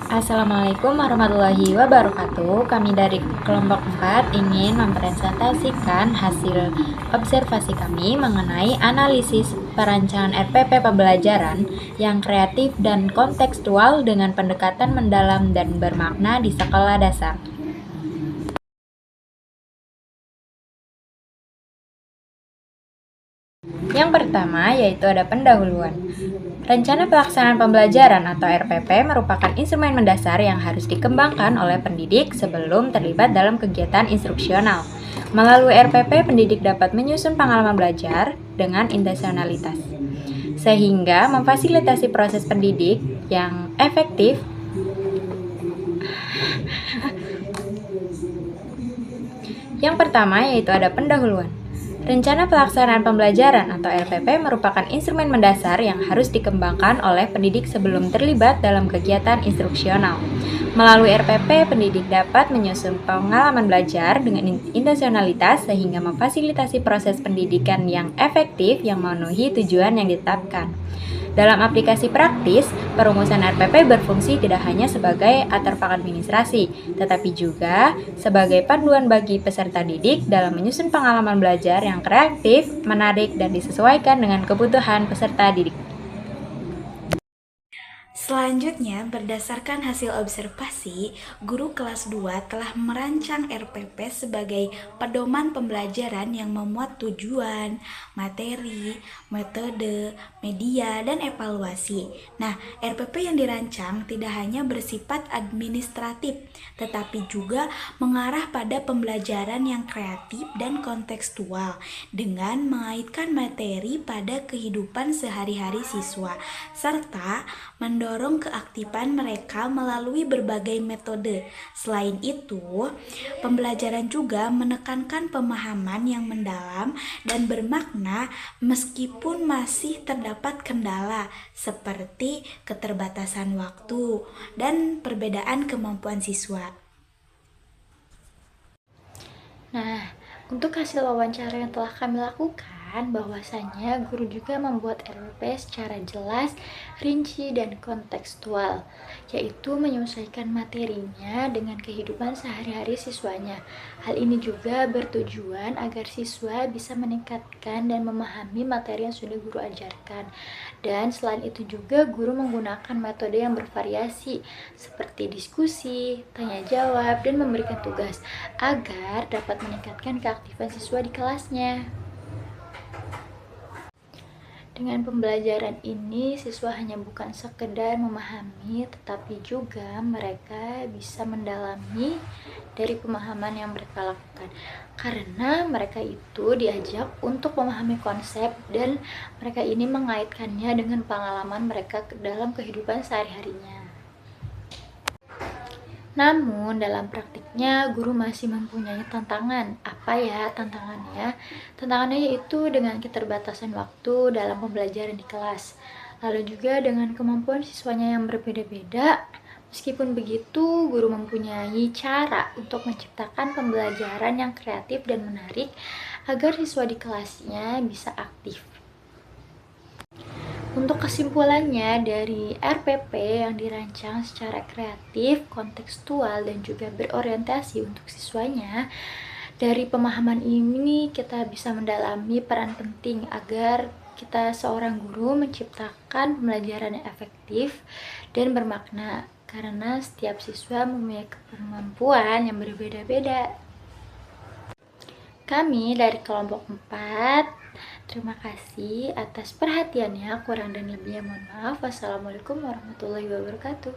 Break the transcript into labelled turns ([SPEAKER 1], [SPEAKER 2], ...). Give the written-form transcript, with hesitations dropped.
[SPEAKER 1] Assalamualaikum warahmatullahi wabarakatuh. Kami dari kelompok 4 ingin mempresentasikan hasil observasi kami mengenai analisis perancangan RPP pembelajaran yang kreatif dan kontekstual dengan pendekatan mendalam dan bermakna di sekolah dasar. Yang pertama yaitu ada pendahuluan. Rencana pelaksanaan pembelajaran atau RPP merupakan instrumen mendasar yang harus dikembangkan oleh pendidik sebelum terlibat dalam kegiatan instruksional. Melalui RPP, pendidik dapat menyusun pengalaman belajar dengan intensionalitas, sehingga memfasilitasi proses pendidik yang efektif. Yang pertama yaitu ada pendahuluan. Rencana pelaksanaan pembelajaran atau RPP merupakan instrumen mendasar yang harus dikembangkan oleh pendidik sebelum terlibat dalam kegiatan instruksional. Melalui RPP, pendidik dapat menyusun pengalaman belajar dengan intensionalitas sehingga memfasilitasi proses pendidikan yang efektif yang memenuhi tujuan yang ditetapkan. Dalam aplikasi praktis, perumusan RPP berfungsi tidak hanya sebagai atarpak administrasi, tetapi juga sebagai panduan bagi peserta didik dalam menyusun pengalaman belajar yang kreatif, menarik, dan disesuaikan dengan kebutuhan peserta didik.
[SPEAKER 2] Selanjutnya, berdasarkan hasil observasi, guru kelas 2 telah merancang RPP sebagai pedoman pembelajaran yang memuat tujuan, materi, metode, media, dan evaluasi. Nah, RPP yang dirancang tidak hanya bersifat administratif, tetapi juga mengarah pada pembelajaran yang kreatif dan kontekstual dengan mengaitkan materi pada kehidupan sehari-hari siswa, serta mendorong keaktifan mereka melalui berbagai metode. Selain itu, pembelajaran juga menekankan pemahaman yang mendalam dan bermakna meskipun masih terdapat kendala seperti keterbatasan waktu dan perbedaan kemampuan siswa.
[SPEAKER 3] Nah, untuk hasil wawancara yang telah kami lakukan, bahwasanya guru juga membuat RPP secara jelas, rinci, dan kontekstual, yaitu menyesuaikan materinya dengan kehidupan sehari-hari siswanya. Hal ini juga bertujuan agar siswa bisa meningkatkan dan memahami materi yang sudah guru ajarkan. Dan selain itu juga guru menggunakan metode yang bervariasi seperti diskusi, tanya jawab, dan memberikan tugas agar dapat meningkatkan keaktifan siswa di kelasnya. Dengan pembelajaran ini, siswa hanya bukan sekedar memahami, tetapi juga mereka bisa mendalami dari pemahaman yang mereka lakukan. Karena mereka itu diajak untuk memahami konsep dan mereka ini mengaitkannya dengan pengalaman mereka dalam kehidupan sehari-harinya. Namun, dalam praktiknya, guru masih mempunyai tantangan. Apa ya tantangannya? Tantangannya yaitu dengan keterbatasan waktu dalam pembelajaran di kelas. Lalu juga dengan kemampuan siswanya yang berbeda-beda. Meskipun begitu, guru mempunyai cara untuk menciptakan pembelajaran yang kreatif dan menarik agar siswa di kelasnya bisa aktif. Untuk kesimpulannya, dari RPP yang dirancang secara kreatif, kontekstual, dan juga berorientasi untuk siswanya, dari pemahaman ini kita bisa mendalami peran penting agar kita seorang guru menciptakan pembelajaran yang efektif dan bermakna, karena setiap siswa mempunyai kemampuan yang berbeda-beda. Kami dari kelompok 4 terima kasih atas perhatiannya. Kurang dan lebihnya mohon maaf. Wassalamualaikum warahmatullahi wabarakatuh.